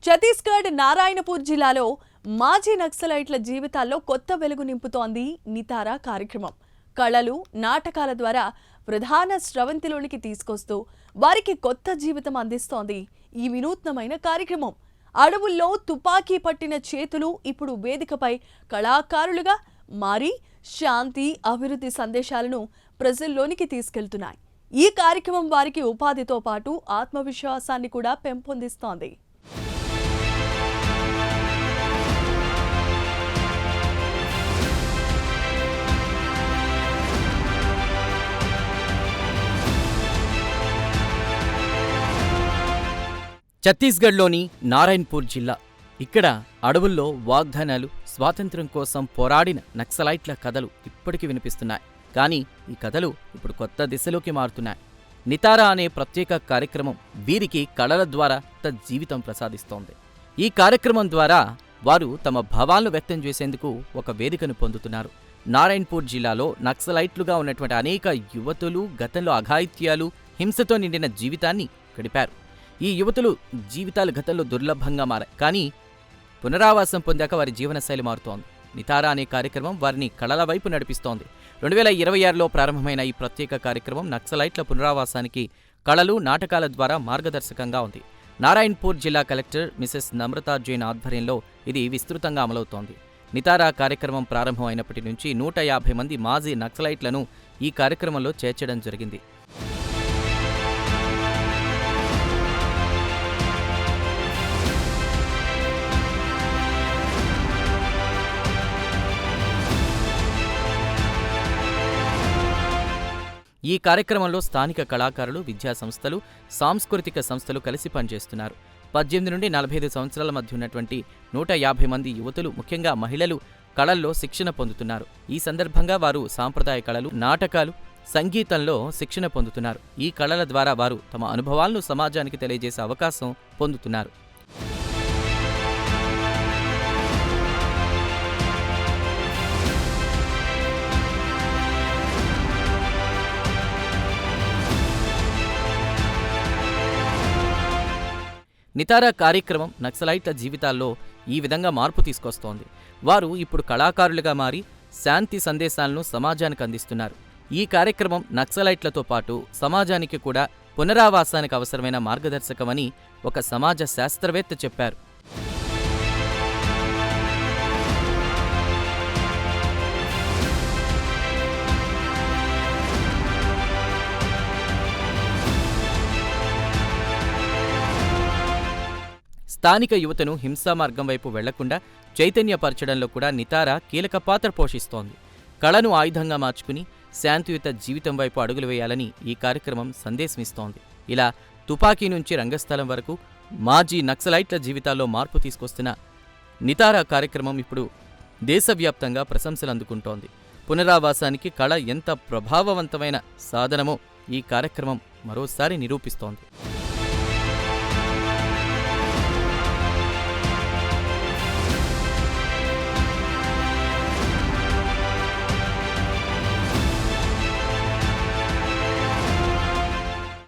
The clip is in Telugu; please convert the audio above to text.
ఛత్తీస్గఢ్ నారాయణపూర్ జిల్లాలో మాజీ నక్సలైట్ల జీవితాల్లో కొత్త వెలుగు నింపుతోంది నితారా కార్యక్రమం. కళలు, నాటకాల ద్వారా ప్రధాన స్రవంతిలోనికి తీసుకొస్తూ వారికి కొత్త జీవితం అందిస్తోంది ఈ వినూత్నమైన కార్యక్రమం. అడవుల్లో తుపాకీ పట్టిన చేతులు ఇప్పుడు వేదికపై కళాకారులుగా మారి శాంతి, అభివృద్ధి సందేశాలను ప్రజల్లోనికి తీసుకెళ్తున్నాయి. ఈ కార్యక్రమం వారికి ఉపాధితో పాటు ఆత్మవిశ్వాసాన్ని కూడా పెంపొందిస్తోంది. ఛత్తీస్గఢ్లోని నారాయణపూర్ జిల్లా. ఇక్కడ అడవుల్లో వాగ్దానాలు, స్వాతంత్ర్యం కోసం పోరాడిన నక్సలైట్ల కథలు ఇప్పటికీ వినిపిస్తున్నాయి. కానీ ఈ కథలు ఇప్పుడు కొత్త దిశలోకి మారుతున్నాయి. నితారా అనే ప్రత్యేక కార్యక్రమం వీరికి కళల ద్వారా కొత్త జీవితం ప్రసాదిస్తోంది. ఈ కార్యక్రమం ద్వారా వారు తమ భావాలను వ్యక్తం చేసేందుకు ఒక వేదికను పొందుతున్నారు. నారాయణపూర్ జిల్లాలో నక్సలైట్లుగా ఉన్నటువంటి అనేక యువతులు గతంలో అఘాయిత్యాలు, హింసతో నిండిన జీవితాన్ని గడిపారు. ఈ యువతులు జీవితాలు గతంలో దుర్లభంగా మారాయి. కానీ పునరావాసం పొందాక వారి జీవనశైలి మారుతోంది. నితారా అనే కార్యక్రమం వారిని కళల వైపు నడిపిస్తోంది. 2026లో ప్రారంభమైన ఈ ప్రత్యేక కార్యక్రమం నక్సలైట్ల పునరావాసానికి కళలు, నాటకాల ద్వారా మార్గదర్శకంగా ఉంది. నారాయణపూర్ జిల్లా కలెక్టర్ మిసెస్ నమ్రతా జైన్ ఆధ్వర్యంలో ఇది విస్తృతంగా అమలవుతోంది. నితారా కార్యక్రమం ప్రారంభం అయినప్పటి నుంచి 150 మంది మాజీ నక్సలైట్లను ఈ కార్యక్రమంలో చేర్చడం జరిగింది. ఈ కార్యక్రమంలో స్థానిక కళాకారులు, విద్యా సంస్థలు, సాంస్కృతిక సంస్థలు కలిసి పనిచేస్తున్నారు. 18 నుండి 45 సంవత్సరాల మధ్య ఉన్నటువంటి 150 మంది యువతులు, ముఖ్యంగా మహిళలు కళల్లో శిక్షణ పొందుతున్నారు. ఈ సందర్భంగా వారు సాంప్రదాయ కళలు, నాటకాలు, సంగీతంలో శిక్షణ పొందుతున్నారు. ఈ కళల ద్వారా వారు తమ అనుభవాలను సమాజానికి తెలియజేసే అవకాశం పొందుతున్నారు. నితారా కార్యక్రమం నక్సలైట్ల జీవితాల్లో ఈ విధంగా మార్పు తీసుకొస్తోంది. వారు ఇప్పుడు కళాకారులుగా మారి శాంతి సందేశాలను సమాజానికి అందిస్తున్నారు. ఈ కార్యక్రమం నక్సలైట్లతో పాటు సమాజానికి కూడా పునరావాసానికి అవసరమైన మార్గదర్శకమని ఒక సమాజ శాస్త్రవేత్త చెప్పారు. స్థానిక యువతను హింసా మార్గం వైపు వెళ్లకుండా చైతన్యపరచడంలో కూడా నితారా కీలక పాత్ర పోషిస్తోంది. కళను ఆయుధంగా మార్చుకుని శాంతియుత జీవితం వైపు అడుగులు వేయాలని ఈ కార్యక్రమం సందేశమిస్తోంది. ఇలా తుపాకీ నుంచి రంగస్థలం వరకు మాజీ నక్సలైట్ల జీవితాల్లో మార్పు తీసుకొస్తున్న నితారా కార్యక్రమం ఇప్పుడు దేశవ్యాప్తంగా ప్రశంసలు అందుకుంటోంది. పునరావాసానికి కళ ఎంత ప్రభావవంతమైన సాధనమో ఈ కార్యక్రమం మరోసారి నిరూపిస్తోంది.